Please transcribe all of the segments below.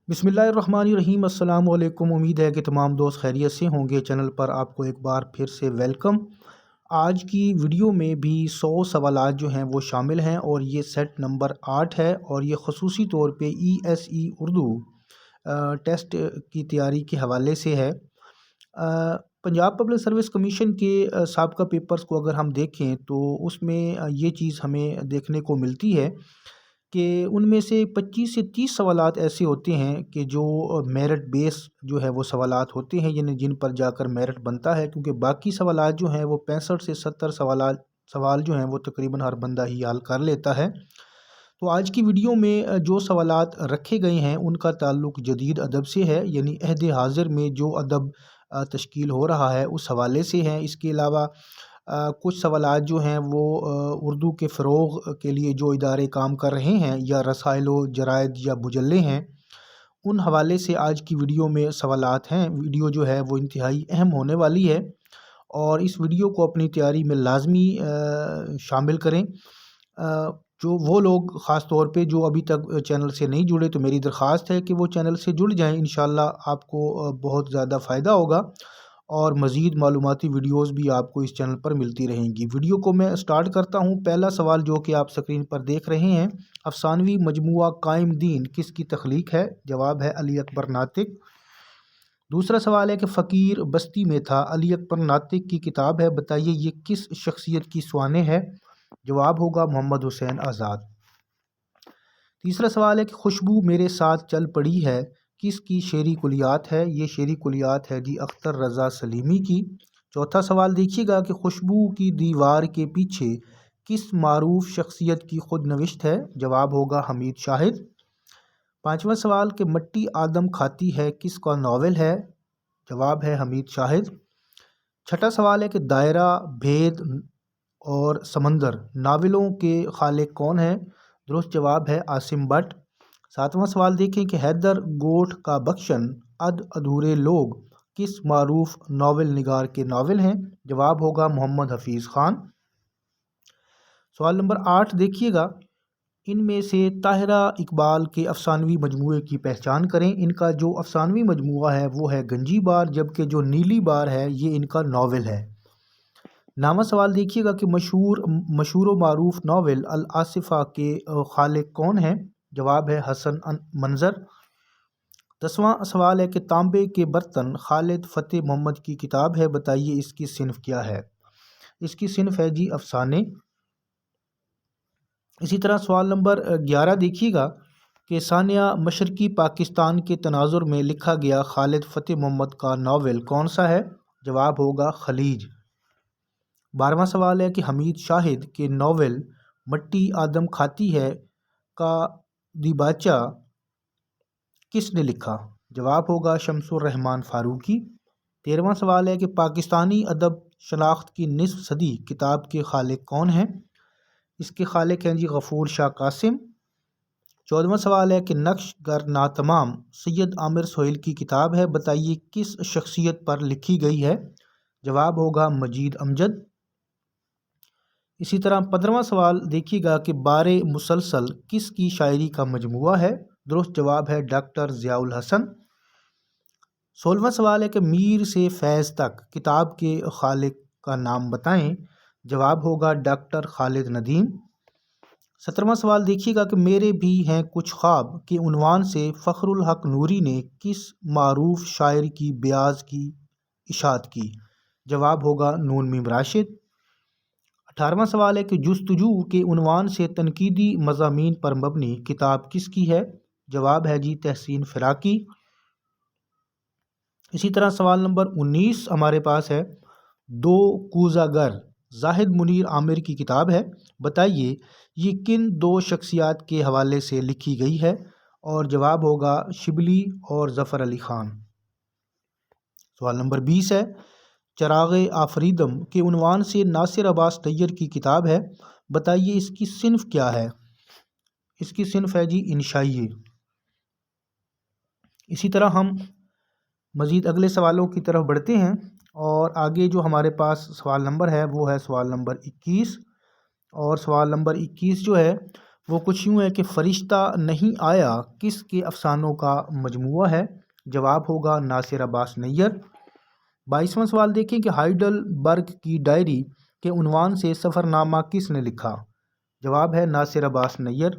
बिस्मिल्लाहिर्रहमानिर्रहीम। अस्सलाम वालेकुम। उम्मीद है कि तमाम दोस्त खैरियत से होंगे। चैनल पर आपको एक बार फिर से वेलकम। आज की वीडियो में भी 100 सवालात जो हैं वो शामिल हैं और ये सेट नंबर 8 है और ये ख़ुसूसी तौर पे ESE उर्दू टेस्ट की तैयारी के हवाले से है। पंजाब पब्लिक सर्विस कमीशन के साबका पेपर्स को अगर हम देखें तो उसमें ये चीज़ हमें देखने को मिलती है कि उनमें से 25 से 30 सवालात ऐसे होते हैं कि जो मेरिट बेस जो है वो सवालात होते हैं, यानी जिन पर जाकर मेरिट बनता है, क्योंकि बाकी सवालात जो हैं वो 65 से 70 सवाल जो हैं वो तकरीबन हर बंदा ही हल कर लेता है। तो आज की वीडियो में जो सवालात रखे गए हैं उनका ताल्लुक़ जदीद अदब से है, यानी अहद हाज़िर में जो अदब तश्कील हो रहा है उस हवाले से हैं। इसके अलावा कुछ सवालात जो हैं वो उर्दू के फ़रोग़ के लिए जो इदारे काम कर रहे हैं या रसाइलो जराइद या मुजल्ले हैं, उन हवाले से आज की वीडियो में सवालात हैं। वीडियो जो है वो इंतहाई अहम होने वाली है और इस वीडियो को अपनी तैयारी में लाजमी शामिल करें। जो वो लोग ख़ास तौर पे जो अभी तक चैनल से नहीं जुड़े, तो मेरी दरख्वास्त है कि वो चैनल से जुड़ जाएं। इंशाअल्लाह आपको बहुत ज़्यादा फ़ायदा होगा और मज़ीद मालूमाती वीडियोज़ भी आपको इस चैनल पर मिलती रहेंगी। वीडियो को मैं स्टार्ट करता हूँ। पहला सवाल जो कि आप स्क्रीन पर देख रहे हैं, अफ़सानवी मजमूआ कायम दीन किसकी तख्लीक है? जवाब है अली अकबर नातिक। दूसरा सवाल है कि फ़कीर बस्ती में था, अली अकबर नातिक की किताब है, बताइए ये किस शख्सियत की स्वाने है? जवाब होगा मोहम्मद हुसैन आज़ाद। तीसरा सवाल है कि खुशबू मेरे साथ चल पड़ी है किसकी शेरी कुलियात है? ये शेरी कुलियात है जी अख्तर रज़ा सलीमी की। चौथा सवाल देखिएगा कि खुशबू की दीवार के पीछे किस मारूफ शख्सियत की खुद नविश्त है? जवाब होगा हमीद शाहिद। पाँचवा सवाल कि मट्टी आदम खाती है किसका नावल है? जवाब है हमीद शाहिद। छठा सवाल है कि दायरा, भेद और समंदर नावलों के खालिक कौन है? दुरुस्त जवाब है आसिम भट्ट। सातवां सवाल देखें कि हैदर गोठ का बख्शन, अध अधूरे लोग किस मारूफ नावल निगार के नावल हैं? जवाब होगा मोहम्मद हफीज़ ख़ान। सवाल नंबर 8 देखिएगा, इनमें से ताहिरा इकबाल के अफसानवी मजमूए की पहचान करें। इनका जो अफसानवी मजमूआ है वो है गंजी बार, जबकि जो नीली बार है ये इनका नावल है। नामा सवाल देखिएगा कि मशहूर व मारूफ नावल अल आसिफ़ा के खालिक कौन हैं? जवाब है हसन मंज़र। 10वां सवाल है कि तांबे के बर्तन खालिद फ़तेह मोहम्मद की किताब है, बताइए इसकी सिन्फ़ क्या है? इसकी सिन्फ़ है जी अफ़साने। इसी तरह सवाल नंबर 11 देखिएगा कि सानिया मशरक़ी पाकिस्तान के तनाज़ुर में लिखा गया खालिद फ़तेह मोहम्मद का नावल कौन सा है? जवाब होगा खलीज। 12वां सवाल है कि हमीद शाहिद के नावल मट्टी आदम खाती है का दिबाचा किसने लिखा? जवाब होगा शमसुर रहमान फ़ारूकी। 13वां सवाल है कि पाकिस्तानी अदब शनाख्त की निस्फ़ सदी किताब के खालिक कौन हैं? इसके खालिक हैं जी गफ़ूर शाह कासिम। 14वां सवाल है कि नक्श गर नातमाम सैयद आमिर सोहेल की किताब है, बताइए किस शख्सियत पर लिखी गई है? जवाब होगा मजीद अमजद। इसी तरह 15वां सवाल देखिएगा कि बारे मुसलसल किसकी शायरी का मजमूआ है? दुरुस्त जवाब है डॉक्टर ज़ियाउल हसन। 16वां सवाल है कि मीर से फैज़ तक किताब के खालिक का नाम बताएं। जवाब होगा डॉक्टर खालिद नदीम। 17वां सवाल देखिएगा कि मेरे भी हैं कुछ ख्वाब के उन्वान से फ़खरुल हक नूरी ने किस मारूफ शायर की ब्याज की इशाअत की? जवाब होगा नून मीम राशिद। 18वां सवाल है कि जुस्तजू के उन्वान से तनकीदी मज़ामीन पर मबनी किताब किसकी है? जवाब है जी तहसीन फ़िराकी। इसी तरह सवाल नंबर 19 हमारे पास है, दो कूज़ागर जाहिद मुनीर आमिर की किताब है, बताइए ये किन दो शख्सियात के हवाले से लिखी गई है? और जवाब होगा शिबली और ज़फ़र अली ख़ान। सवाल नंबर 20 है, चराग़े आफ़रीदम के उन्वान से नासिर अब्बास तैयर की किताब है, बताइए इसकी सिन्फ़ क्या है? इसकी सिन्फ़ है जी इंशाइए। इसी तरह हम मज़ीद अगले सवालों की तरफ बढ़ते हैं और आगे जो हमारे पास सवाल नंबर है वो है सवाल नंबर 21। और सवाल नंबर 21 जो है وہ کچھ یوں ہے کہ فرشتہ نہیں آیا کس کے افسانوں کا مجموعہ ہے؟ جواب ہوگا ناصر عباس نیّر۔ 22واں سوال دیکھیں کہ ہائیڈل برگ کی ڈائری کے عنوان سے سفر نامہ کس نے لکھا؟ جواب ہے ناصر عباس نیّر۔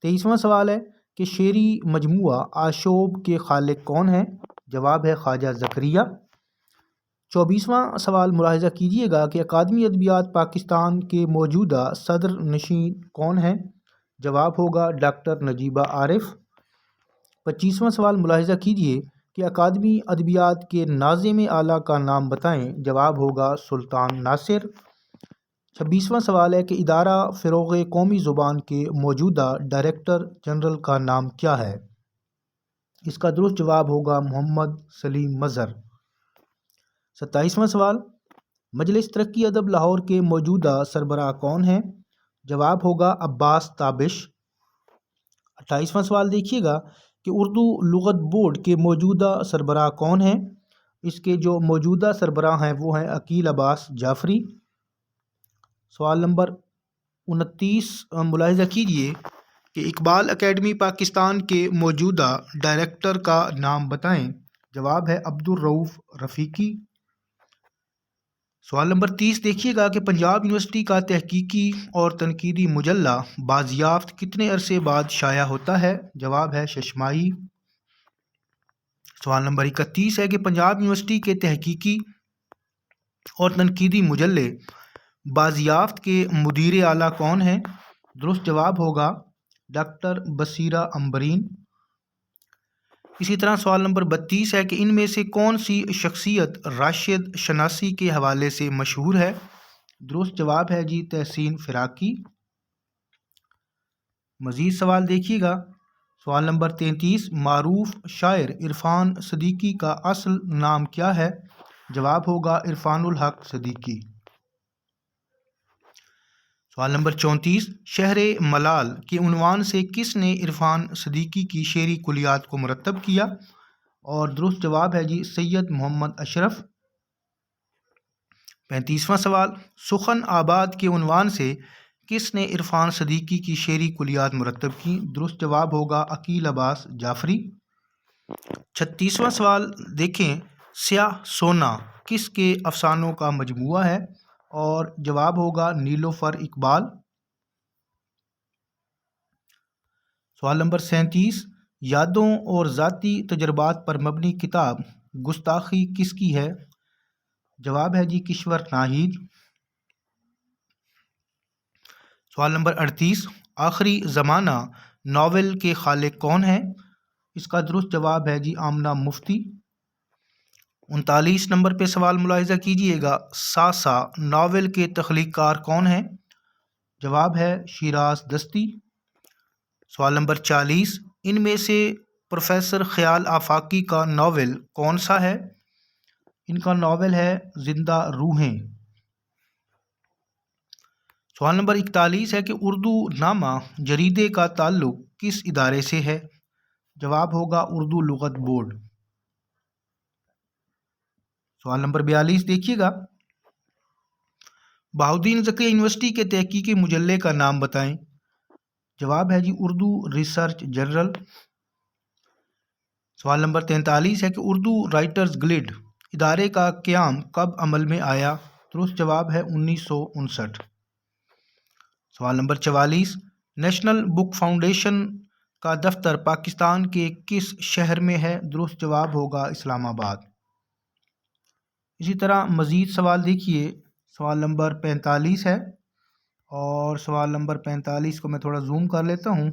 23واں سوال ہے کہ شعری مجموعہ آشوب کے خالق کون ہیں؟ جواب ہے خواجہ زکریا۔ 24واں سوال ملاحظہ کیجیے گا کہ اکادمی ادبیات پاکستان کے موجودہ صدر نشین کون ہیں؟ جواب ہوگا ڈاکٹر نجیبہ عارف۔ 25واں سوال ملاحظہ کیجیے کہ اکادمی ادبیات کے ناظم اعلیٰ کا نام بتائیں۔ جواب ہوگا سلطان ناصر۔ 26واں سوال ہے کہ ادارہ فروغ قومی زبان کے موجودہ ڈائریکٹر جنرل کا نام کیا ہے؟ اس کا درست جواب ہوگا محمد سلیم مظہر۔ 27واں سوال مجلس ترقی ادب لاہور کے موجودہ سربراہ کون ہیں؟ جواب ہوگا عباس تابش۔ 28واں سوال دیکھیے گا کہ اردو لغت بورڈ کے موجودہ سربراہ کون ہیں؟ اس کے جو موجودہ سربراہ ہیں وہ ہیں عقیل عباس جعفری۔ سوال نمبر 29 ملاحظہ کیجیے کہ اقبال اکیڈمی پاکستان کے موجودہ ڈائریکٹر کا نام بتائیں۔ جواب ہے عبدالرؤف رفیقی۔ سوال نمبر 30 دیکھیے گا کہ پنجاب یونیورسٹی کا تحقیقی اور تنقیدی مجلہ بازیافت کتنے عرصے بعد شائع ہوتا ہے؟ جواب ہے ششماہی۔ سوال نمبر 31 ہے کہ پنجاب یونیورسٹی کے تحقیقی اور تنقیدی مجلے بازیافت کے مدیر اعلیٰ کون ہیں؟ درست جواب ہوگا ڈاکٹر بصیرہ امبرین۔ اسی طرح سوال نمبر 32 ہے کہ ان میں سے کون سی شخصیت راشد شناسی کے حوالے سے مشہور ہے؟ درست جواب ہے جی تحسین فراقی۔ مزید سوال دیکھیے گا۔ سوال نمبر 33 معروف شاعر عرفان صدیقی کا اصل نام کیا ہے؟ جواب ہوگا عرفان الحق صدیقی۔ سوال نمبر 34 شہر ملال کے عنوان سے کس نے عرفان صدیقی کی شعری کلیات کو مرتب کیا؟ اور درست جواب ہے جی سید محمد اشرف۔ 35واں سوال سخن آباد کے عنوان سے کس نے عرفان صدیقی کی شعری کلیات مرتب کی؟ درست جواب ہوگا عقیل عباس جعفری۔ 36واں سوال دیکھیں سیاہ سونا کس کے افسانوں کا مجموعہ ہے؟ اور جواب ہوگا نیلوفر اقبال۔ سوال نمبر 37 یادوں اور ذاتی تجربات پر مبنی کتاب گستاخی کس کی ہے؟ جواب ہے جی کشور ناہید۔ سوال نمبر 38 آخری زمانہ ناول کے خالق کون ہیں؟ اس کا درست جواب ہے جی آمنہ مفتی۔ 39 نمبر پہ سوال ملاحظہ کیجیے گا ساسا ناول کے تخلیق کار کون ہیں؟ جواب ہے شیراز دستی۔ سوال نمبر 40 ان میں سے پروفیسر خیال آفاقی کا ناول کون سا ہے؟ ان کا ناول ہے زندہ روحیں۔ سوال نمبر 41 ہے کہ اردو نامہ جریدے کا تعلق کس ادارے سے ہے؟ جواب ہوگا اردو لغت بورڈ۔ سوال نمبر 42 دیکھیے گا بہاؤالدین زکریا یونیورسٹی کے تحقیقی مجلے کا نام بتائیں۔ جواب ہے جی اردو ریسرچ جرنل۔ سوال نمبر 43 ہے کہ اردو رائٹرز گلڈ ادارے کا قیام کب عمل میں آیا؟ درست جواب ہے 1959۔ سوال نمبر 44 نیشنل بک فاؤنڈیشن کا دفتر پاکستان کے کس شہر میں ہے؟ درست جواب ہوگا اسلام آباد۔ اسی طرح مزید سوال دیکھیے سوال نمبر 45 ہے اور سوال نمبر 45 کو میں تھوڑا زوم کر لیتا ہوں۔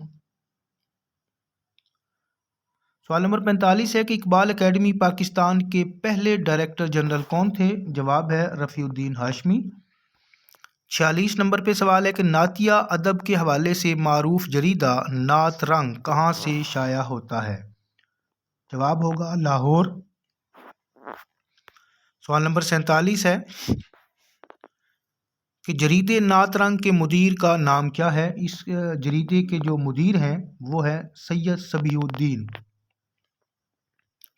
سوال نمبر 45 ہے کہ اقبال اکیڈمی پاکستان کے پہلے ڈائریکٹر جنرل کون تھے؟ جواب ہے رفیع الدین ہاشمی۔ 46 نمبر پہ سوال ہے کہ نعتیہ ادب کے حوالے سے معروف جریدہ نعت رنگ کہاں سے شائع ہوتا ہے؟ جواب ہوگا لاہور۔ سوال نمبر 47 ہے کہ جریدے نعت رنگ کے مدیر کا نام کیا ہے؟ اس جریدے کے جو مدیر ہیں وہ ہے سید صبیح الدین۔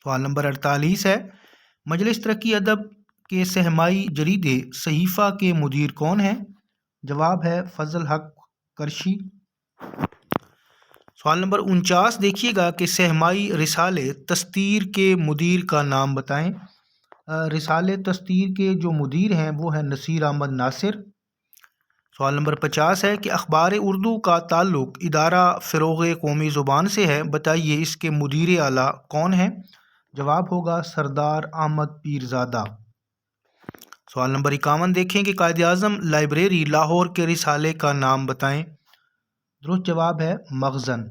سوال نمبر 48 ہے مجلس ترقی ادب کے سہمائی جریدے صحیفہ کے مدیر کون ہیں؟ جواب ہے فضل حق کرشی۔ सवाल नंबर 49 देखिएगा कि सहमाई रिसाले तस्तीर के मुदीर का नाम बताएं। रिसाले तस्तीर के जो मुदीर हैं वो है नसीर अहमद नासिर। सवाल नंबर 50 है कि अखबार उर्दू का ताल्लुक़ इदारा फ़रोग़ कौमी ज़ुबान से है, बताइए इसके मुदीर आला कौन है? जवाब होगा सरदार अहमद पीरज़ादा। सवाल नंबर 51 देखें कि कायद आज़म लाइब्रेरी लाहौर के रिसाले का नाम बताएं। दुरुस्त जवाब है मखज़न।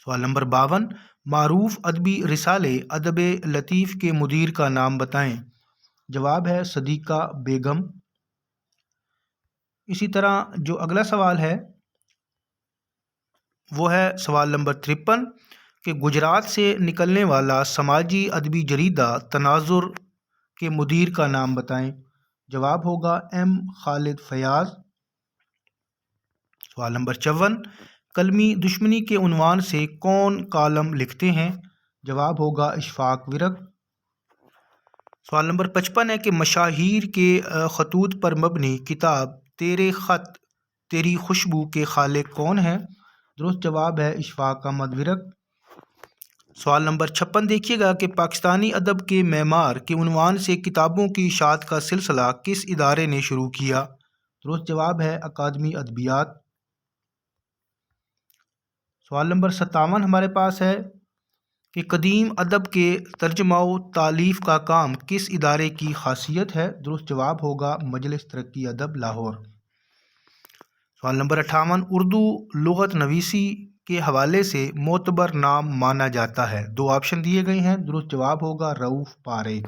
सवाल नंबर 52 मारूफ अदबी रिसाले अदब लतीफ़ के मुदीर का नाम बताएं। जवाब है सदीक़ा बेगम। इसी तरह जो अगला सवाल है वो है सवाल नंबर 53 कि गुजरात से निकलने वाला समाजी अदबी जरीदा तनाजुर के मुदीर का नाम बताएं। जवाब होगा एम खालिद फयाज़। सवाल नंबर 54 कलमी दुश्मनी के उन्वान से कौन कालम लिखते हैं? जवाब होगा इशफाक विरक। सवाल नंबर 55 है कि मशाहीर के खतूत पर मबनी किताब तेरे ख़त तेरी खुशबू के खालिक कौन है? दुरुस्त जवाब है इशफाक अहमद विरक। सवाल नंबर 56 देखिएगा कि पाकिस्तानी अदब के मेमार के उन्वान से किताबों की इशाअत का सिलसिला किस इदारे ने शुरू किया? दुरुस्त जवाब है अकादमी अदबियात। सवाल नंबर 57 हमारे पास है कि कदीम अदब के तर्जमा व तालीफ़ का काम किस इदारे की खासियत है? दुरुस्त जवाब होगा मजलिस तरक्की अदब लाहौर। सवाल नंबर 58 उर्दू लुग़त नवीसी के हवाले से मोतबर नाम माना जाता है? दो ऑप्शन दिए गए हैं, दुरुस्त जवाब होगा रऊफ़ पारेख।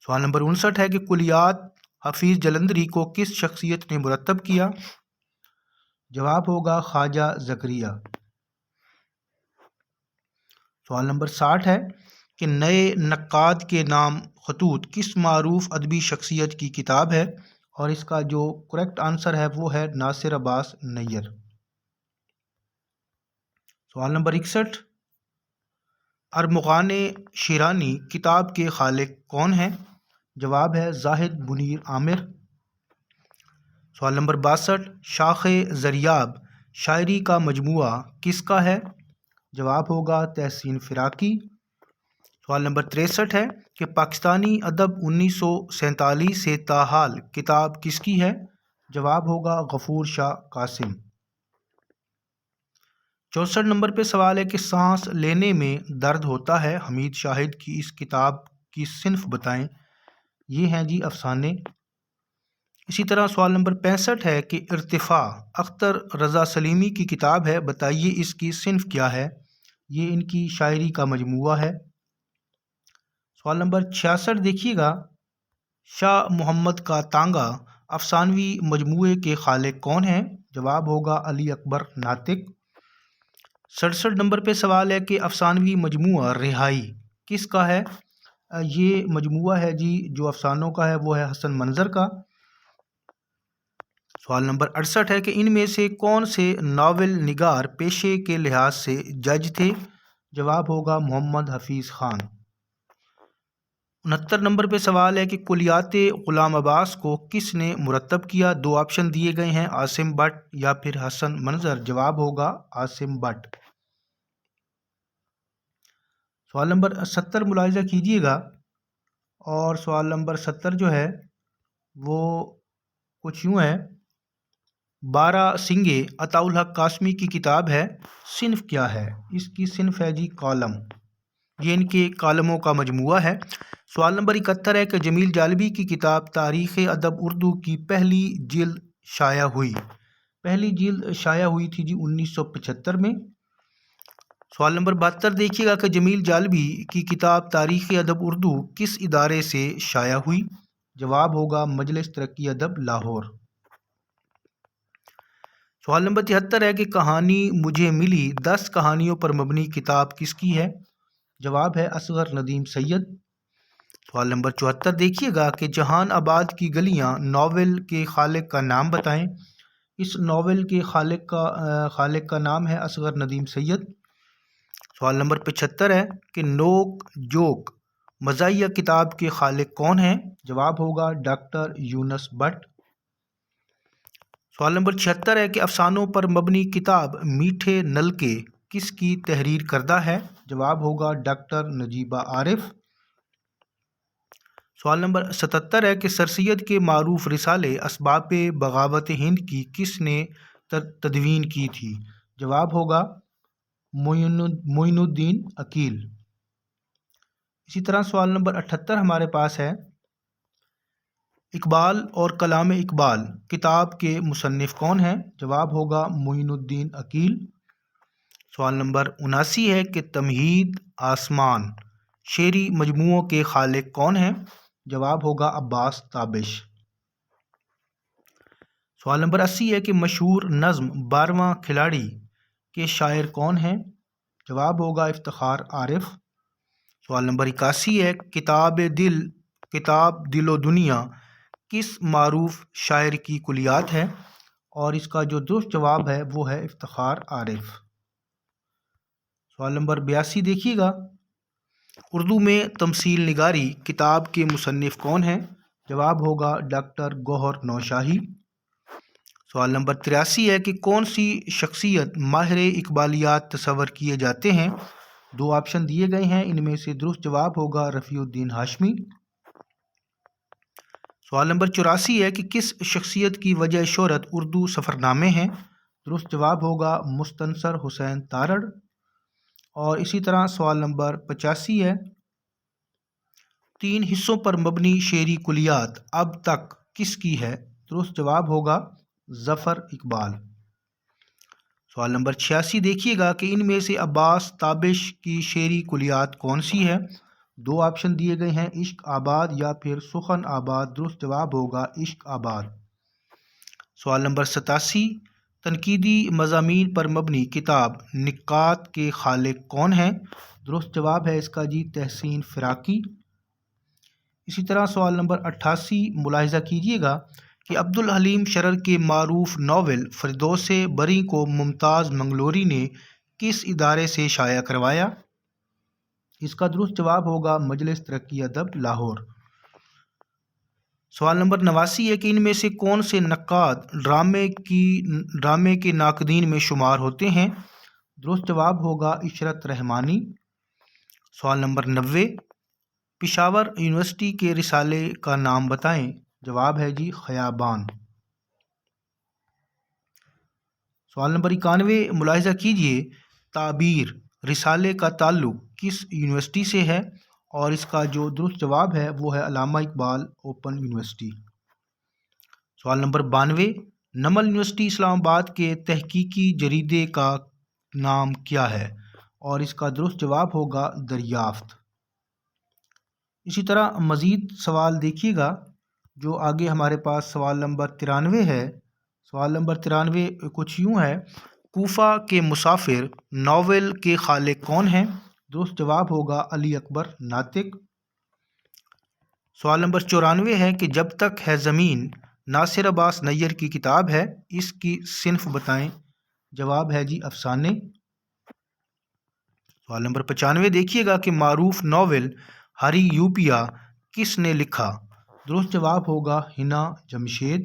सवाल नंबर 59 है कि कुलियात हफीज़ जलंधरी को किस शख्सियत ने मुरतब किया? जवाब होगा ख्वाजा ज़करिया। सवाल नंबर 60 है कि नए नक्काद के नाम खतूत किस मारूफ अदबी शख्सियत की किताब है? और इसका जो करेक्ट आंसर है वो है नासिर अब्बास नैयर। सवाल नंबर 61 अरमुग़ान शिरानी किताब के खालिक कौन है? जवाब है जाहिद मुनीर आमिर। सवाल नंबर 62 शाख़े ज़रियाब शायरी का मजमुआ किसका है? जवाब होगा तहसीन फ़िराकी। सवाल नंबर 63 है कि पाकिस्तानी अदब 1947 से ताहाल किताब किसकी है? जवाब होगा गफूर शाह कासिम। 64 नंबर पे सवाल है कि सांस लेने में दर्द होता है हमीद शाहिद की इस किताब की सिन्फ बताएं। ये हैं जी अफसाने। इसी तरह सवाल नंबर 65 है कि इर्तिफ़ा अख्तर रज़ा सलीमी की किताब है, बताइए इसकी सिन्फ क्या है? ये इनकी शायरी का मजमुआ है। सवाल नंबर 66 देखिएगा शाह मोहम्मद का तांगा अफसानवी मजमुए के खालिक कौन हैं? जवाब होगा अली अकबर नातिक। 67 नंबर पे सवाल है कि अफसानवी मजमुआ रिहाई किसका है? ये मजमुआ है जी जो अफसानों का है वो है हसन मंज़र का। सवाल नंबर 68 है कि इनमें से कौन से नावल निगार पेशे के लिहाज से जज थे? जवाब होगा मोहम्मद हफीज़ ख़ान। 69 नंबर पे सवाल है कि कुलियात ग़ुलाम अब्बास को किसने मुरतब किया? दो ऑप्शन दिए गए हैं, आसिम बट या फिर हसन मंज़र। जवाब होगा आसिम बट। सवाल नंबर 70 मुलाहिज़ा कीजिएगा और सवाल नंबर 70 जो है वो कुछ यूँ है। 12 सिंगे अताउल हक कासमी की किताब है, सिन्फ क्या है? इसकी सिन्फ है जी कॉलम। ये इनके कॉलमों का मजमुआ है। सवाल नंबर 71 है कि जमील जालबी की किताब तारीख़ अदब उर्दू की पहली जिल्द शाया हुई। पहली जिल्द शाया हुई थी जी 1975 में। सवाल नंबर 72 देखिएगा कि जमील जालबी की किताब तारीख़ अदब उर्दू किस इदारे से शाया हुई? जवाब होगा मजलिस तरक्की अदब लाहौर। सवाल नंबर 73 है कि कहानी मुझे मिली 10 कहानियों पर मबनी किताब किसकी है? जवाब है असगर नदीम सैयद। सवाल नंबर 74 देखिएगा कि जहान आबाद की गलियां नावल के खालिक का नाम बताएं। इस नावल के खालिक का नाम है असगर नदीम सैयद। सवाल नंबर 75 है कि नोक जोक मज़ाहिया किताब के खालिक कौन हैं? जवाब होगा डॉक्टर यूनस बट। سوال نمبر 76 ہے کہ افسانوں پر مبنی کتاب میٹھے نل کے کس کی تحریر کردہ ہے؟ جواب ہوگا ڈاکٹر نجیبہ عارف۔ سوال نمبر 77 ہے کہ سر سید کے معروف رسالے اسباب بغاوت ہند کی کس نے تدوین کی تھی؟ جواب ہوگا معین الدین عقیل۔ اسی طرح سوال نمبر 78 ہمارے پاس ہے، اقبال اور کلام اقبال کتاب کے مصنف کون ہیں؟ جواب ہوگا معین الدین عقیل۔ سوال نمبر 79 ہے کہ تمہید آسمان شعری مجموعوں کے خالق کون ہیں؟ جواب ہوگا عباس تابش۔ سوال نمبر 80 ہے کہ مشہور نظم 12واں کھلاڑی کے شاعر کون ہیں؟ جواب ہوگا افتخار عارف۔ سوال نمبر 81 ہے کتاب دل و دنیا کس معروف شاعر کی کلیات ہے؟ اور اس کا جو درست جواب ہے وہ ہے افتخار عارف۔ سوال نمبر 82 دیکھیے گا، اردو میں تمثیل نگاری کتاب کے مصنف کون ہیں؟ جواب ہوگا ڈاکٹر گوہر نوشاہی۔ سوال نمبر 83 ہے کہ کون سی شخصیت ماہر اقبالیات تصور کیے جاتے ہیں؟ 2 آپشن دیے گئے ہیں، ان میں سے درست جواب ہوگا رفیع الدین ہاشمی۔ سوال نمبر 84 ہے کہ کس شخصیت کی وجہ شہرت اردو سفرنامے ہیں؟ درست جواب ہوگا مستنصر حسین تارڑ۔ اور اسی طرح سوال نمبر 85 ہے، 3 حصوں پر مبنی شعری کلیات اب تک کس کی ہے؟ درست جواب ہوگا ظفر اقبال۔ سوال نمبر 86 دیکھیے گا کہ ان میں سے عباس تابش کی شعری کلیات کون سی ہے؟ 2 آپشن دیے گئے ہیں، عشق آباد یا پھر سخن آباد۔ درست جواب ہوگا عشق آباد۔ سوال نمبر 87، تنقیدی مضامین پر مبنی کتاب نکات کے خالق کون ہیں؟ درست جواب ہے اس کا جی تحسین فراقی۔ اسی طرح سوال نمبر 88 ملاحظہ کیجیے گا کہ عبدالحلیم شرر کے معروف ناول فردوس بری کو ممتاز منگلوری نے کس ادارے سے شائع کروایا؟ اس کا درست جواب ہوگا مجلس ترقی ادب لاہور۔ سوال نمبر 89 ہے کہ ان میں سے کون سے نقاد ڈرامے کے ناقدین میں شمار ہوتے ہیں؟ درست جواب ہوگا عشرت رحمانی۔ سوال نمبر 90، پشاور یونیورسٹی کے رسالے کا نام بتائیں۔ جواب ہے جی خیابان۔ سوال نمبر 91 ملاحظہ کیجیے، تعبیر رسالے کا تعلق کس یونیورسٹی سے ہے؟ اور اس کا جو درست جواب ہے وہ ہے علامہ اقبال اوپن یونیورسٹی۔ سوال نمبر 92، نمل یونیورسٹی اسلام آباد کے تحقیقی جریدے کا نام کیا ہے؟ اور اس کا درست جواب ہوگا دریافت۔ اسی طرح مزید سوال دیکھیے گا جو آگے ہمارے پاس سوال نمبر 93 ہے۔ سوال نمبر 93 کچھ یوں ہے، کوفہ کے مسافر ناول کے خالق کون ہیں؟ درست جواب ہوگا علی اکبر ناطق۔ سوال نمبر 94 ہے کہ جب تک ہے زمین ناصر عباس نیّر کی کتاب ہے، اس کی صنف بتائیں۔ جواب ہے جی افسانے۔ سوال نمبر 95 دیکھیے گا کہ معروف ناول ہری یوپیا کس نے لکھا؟ درست جواب ہوگا حنا جمشید۔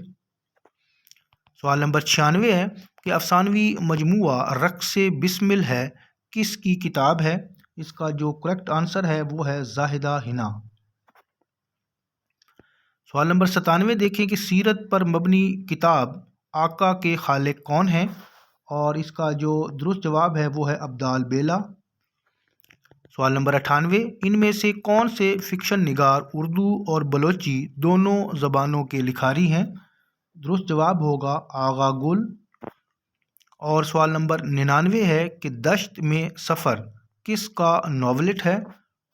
سوال نمبر 96 ہے کہ افسانوی مجموعہ رقص بسمل ہے کس کی کتاب ہے؟ اس کا جو کریکٹ آنسر ہے وہ ہے زاہدہ حنا۔ سوال نمبر 97 دیکھیں کہ سیرت پر مبنی کتاب آقا کے خالق کون ہیں؟ اور اس کا جو درست جواب ہے وہ ہے عبدال بیلا۔ سوال نمبر 98، ان میں سے کون سے فکشن نگار اردو اور بلوچی دونوں زبانوں کے لکھاری ہیں؟ درست جواب ہوگا آغا گل۔ اور سوال نمبر 99 ہے کہ دشت میں سفر کس کا ناولٹ ہے؟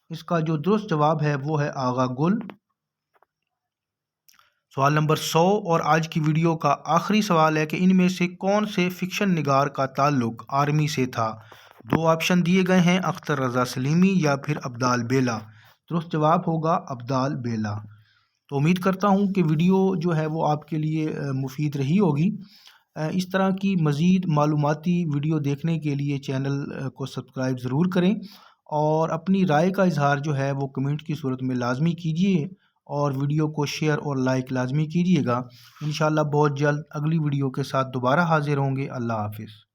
اس کا جو درست جواب ہے وہ ہے آغا گل۔ سوال نمبر 100 اور آج کی ویڈیو کا آخری سوال ہے کہ ان میں سے کون سے فکشن نگار کا تعلق آرمی سے تھا؟ 2 آپشن دیے گئے ہیں، اختر رضا سلیمی یا پھر عبدال بیلا۔ درست جواب ہوگا عبدال بیلا۔ تو امید کرتا ہوں کہ ویڈیو جو ہے وہ آپ کے لیے مفید رہی ہوگی۔ اس طرح کی مزید معلوماتی ویڈیو دیکھنے کے لیے چینل کو سبسکرائب ضرور کریں اور اپنی رائے کا اظہار جو ہے وہ کمنٹ کی صورت میں لازمی کیجیے اور ویڈیو کو شیئر اور لائک لازمی کیجیے گا۔ انشاءاللہ بہت جلد اگلی ویڈیو کے ساتھ دوبارہ حاضر ہوں گے۔ اللہ حافظ۔